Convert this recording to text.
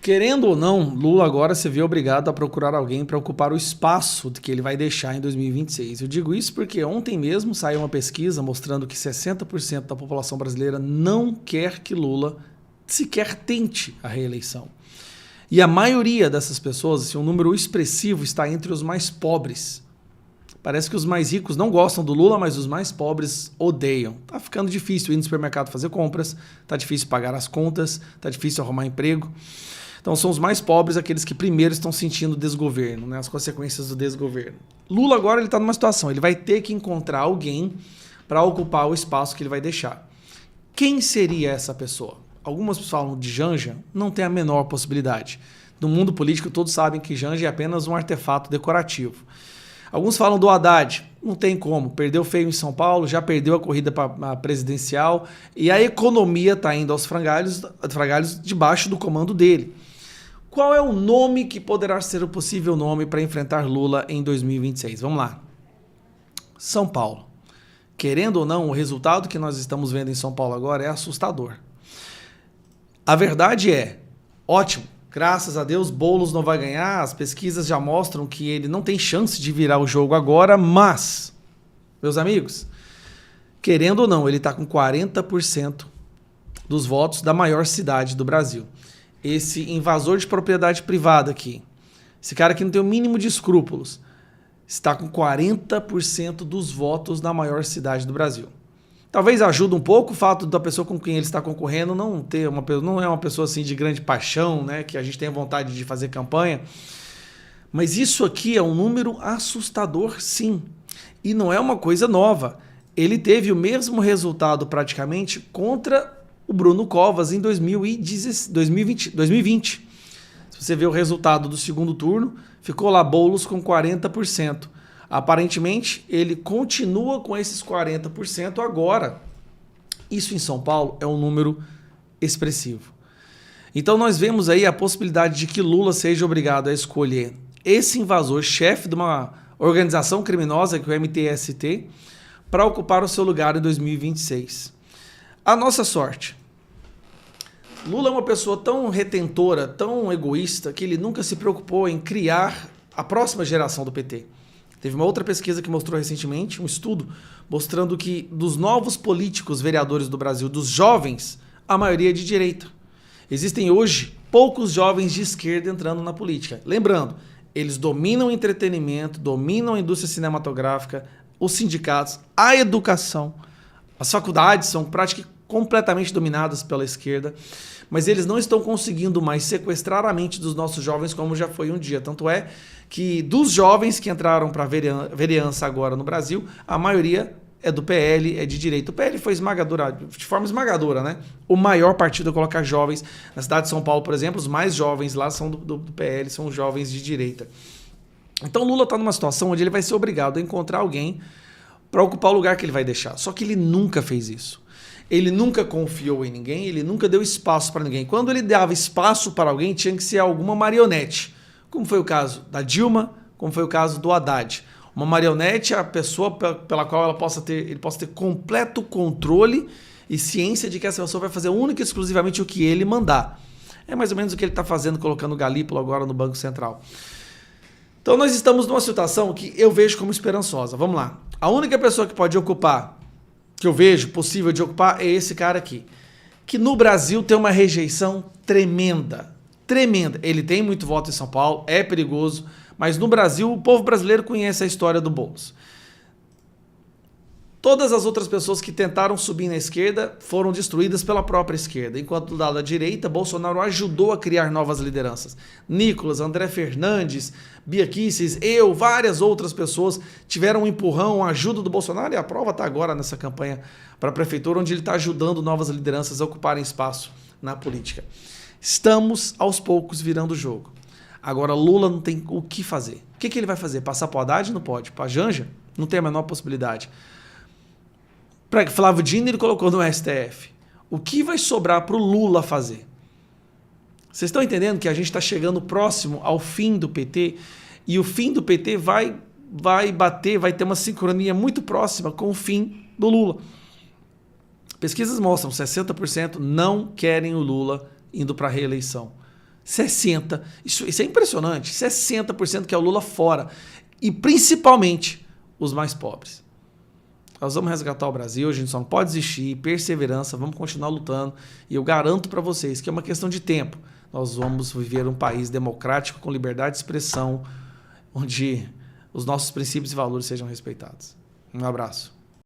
Querendo ou não, Lula agora se vê obrigado a procurar alguém para ocupar o espaço que ele vai deixar em 2026. Eu digo isso porque ontem mesmo saiu uma pesquisa mostrando que 60% da população brasileira não quer que Lula sequer tente a reeleição. E a maioria dessas pessoas, assim, um número expressivo, está entre os mais pobres. Parece que os mais ricos não gostam do Lula, mas os mais pobres odeiam. Tá ficando difícil ir no supermercado fazer compras, tá difícil pagar as contas, tá difícil arrumar emprego. Então são os mais pobres aqueles que primeiro estão sentindo o desgoverno, né, as consequências do desgoverno. Lula agora ele está numa situação, ele vai ter que encontrar alguém para ocupar o espaço que ele vai deixar. Quem seria essa pessoa? Algumas pessoas falam de Janja, não tem a menor possibilidade. No mundo político todos sabem que Janja é apenas um artefato decorativo. Alguns falam do Haddad, não tem como, perdeu feio em São Paulo, já perdeu a corrida para a presidencial e a economia está indo aos frangalhos debaixo do comando dele. Qual é o nome que poderá ser o possível nome para enfrentar Lula em 2026? Vamos lá. São Paulo. Querendo ou não, o resultado que nós estamos vendo em São Paulo agora é assustador. A verdade é, ótimo, graças a Deus, Boulos não vai ganhar, as pesquisas já mostram que ele não tem chance de virar o jogo agora, mas, meus amigos, querendo ou não, ele está com 40% dos votos da maior cidade do Brasil. Esse invasor de propriedade privada aqui, esse cara que não tem o mínimo de escrúpulos, está com 40% dos votos na maior cidade do Brasil. Talvez ajude um pouco o fato da pessoa com quem ele está concorrendo não é uma pessoa assim de grande paixão, né, que a gente tenha vontade de fazer campanha. Mas isso aqui é um número assustador, sim. E não é uma coisa nova. Ele teve o mesmo resultado praticamente contra o Bruno Covas em 2020. Se você vê o resultado do segundo turno, ficou lá Boulos com 40%. Aparentemente, ele continua com esses 40% agora. Isso em São Paulo é um número expressivo. Então nós vemos aí a possibilidade de que Lula seja obrigado a escolher esse invasor, chefe de uma organização criminosa, que é o MTST, para ocupar o seu lugar em 2026. A nossa sorte. Lula é uma pessoa tão retentora, tão egoísta, que ele nunca se preocupou em criar a próxima geração do PT. Teve uma outra pesquisa que mostrou recentemente, um estudo, mostrando que dos novos políticos vereadores do Brasil, dos jovens, a maioria é de direita. Existem hoje poucos jovens de esquerda entrando na política. Lembrando, eles dominam o entretenimento, dominam a indústria cinematográfica, os sindicatos, a educação, as faculdades são praticamente completamente dominadas pela esquerda, mas eles não estão conseguindo mais sequestrar a mente dos nossos jovens como já foi um dia. Tanto é que dos jovens que entraram para a vereança agora no Brasil, a maioria é do PL, é de direita. O PL foi esmagadora, de forma esmagadora, né? O maior partido a colocar jovens. Na cidade de São Paulo, por exemplo, os mais jovens lá são do PL, são jovens de direita. Então Lula está numa situação onde ele vai ser obrigado a encontrar alguém para ocupar o lugar que ele vai deixar. Só que ele nunca fez isso. Ele nunca confiou em ninguém, ele nunca deu espaço para ninguém. Quando ele dava espaço para alguém, tinha que ser alguma marionete. Como foi o caso da Dilma, como foi o caso do Haddad. Uma marionete é a pessoa pela qual ele possa ter completo controle e ciência de que essa pessoa vai fazer única e exclusivamente o que ele mandar. É mais ou menos o que ele está fazendo, colocando o Galípolo agora no Banco Central. Então nós estamos numa situação que eu vejo como esperançosa. Vamos lá. A única pessoa que pode ocupar, que eu vejo possível de ocupar, é esse cara aqui. Que no Brasil tem uma rejeição tremenda. Tremenda. Ele tem muito voto em São Paulo, é perigoso, mas no Brasil o povo brasileiro conhece a história do Boulos. Todas as outras pessoas que tentaram subir na esquerda foram destruídas pela própria esquerda, enquanto do lado da direita, Bolsonaro ajudou a criar novas lideranças. Nicolas, André Fernandes, Bia Kicis, várias outras pessoas tiveram um empurrão, uma ajuda do Bolsonaro, e a prova está agora nessa campanha para a prefeitura, onde ele está ajudando novas lideranças a ocuparem espaço na política. Estamos, aos poucos, virando o jogo. Agora, Lula não tem o que fazer. O que ele vai fazer? Passar para o Haddad? Não pode. Para a Janja? Não tem a menor possibilidade. Para Flávio Dino, ele colocou no STF. O que vai sobrar para o Lula fazer? Vocês estão entendendo que a gente está chegando próximo ao fim do PT e o fim do PT vai ter uma sincronia muito próxima com o fim do Lula. Pesquisas mostram que 60% não querem o Lula indo para a reeleição. 60%. Isso é impressionante. 60% que é o Lula fora. E principalmente os mais pobres. Nós vamos resgatar o Brasil, a gente só não pode desistir, perseverança, vamos continuar lutando. E eu garanto para vocês que é uma questão de tempo. Nós vamos viver um país democrático, com liberdade de expressão, onde os nossos princípios e valores sejam respeitados. Um abraço.